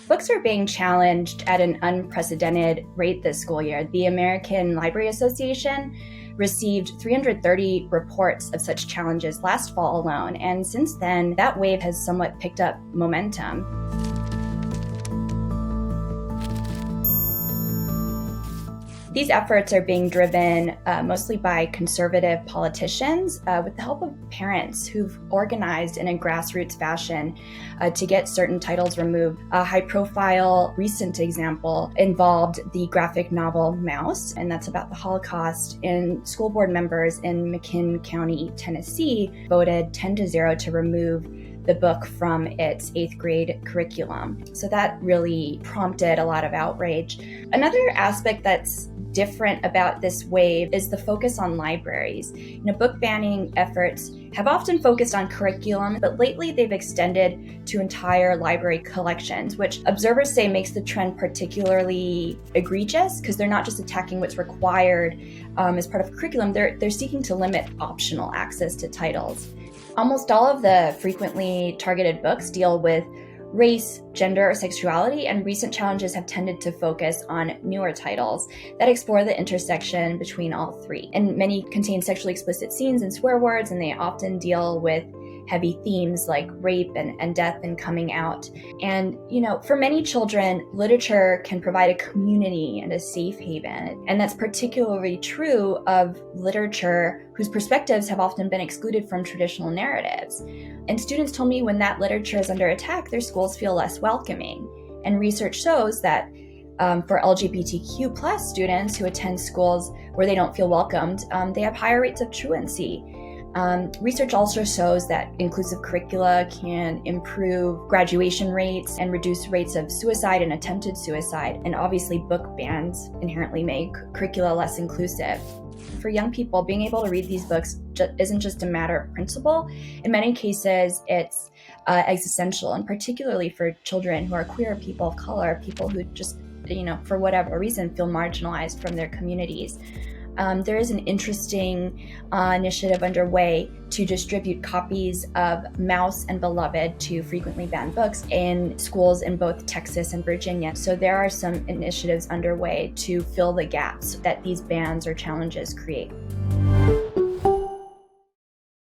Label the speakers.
Speaker 1: Books are being challenged at an unprecedented rate this school year. The American Library Association received 330 reports of such challenges last fall alone, and since then, that wave has somewhat picked up momentum. These efforts are being driven mostly by conservative politicians with the help of parents who've organized in a grassroots fashion to get certain titles removed. A high-profile recent example involved the graphic novel Mouse, and that's about the Holocaust. And school board members in McKinn County, Tennessee, voted 10-0 to remove the book from its 8th grade curriculum. So that really prompted a lot of outrage. Another aspect that's different about this wave is the focus on libraries. Book banning efforts have often focused on curriculum, but lately they've extended to entire library collections, which observers say makes the trend particularly egregious because they're not just attacking what's required as part of curriculum, they're seeking to limit optional access to titles. Almost all of the frequently targeted books deal with race, gender, or sexuality, and recent challenges have tended to focus on newer titles that explore the intersection between all three. And many contain sexually explicit scenes and swear words, and they often deal with heavy themes like rape and death and coming out. And, for many children, literature can provide a community and a safe haven. And that's particularly true of literature whose perspectives have often been excluded from traditional narratives. And students told me when that literature is under attack, their schools feel less welcoming. And research shows that for LGBTQ+ students who attend schools where they don't feel welcomed, they have higher rates of truancy. Research also shows that inclusive curricula can improve graduation rates and reduce rates of suicide and attempted suicide. And obviously, book bans inherently make curricula less inclusive. For young people, being able to read these books isn't just a matter of principle. In many cases, it's existential, and particularly for children who are queer, people of color, people who just, for whatever reason, feel marginalized from their communities. There is an interesting initiative underway to distribute copies of Mouse and Beloved to frequently banned books in schools in both Texas and Virginia. So there are some initiatives underway to fill the gaps that these bans or challenges create.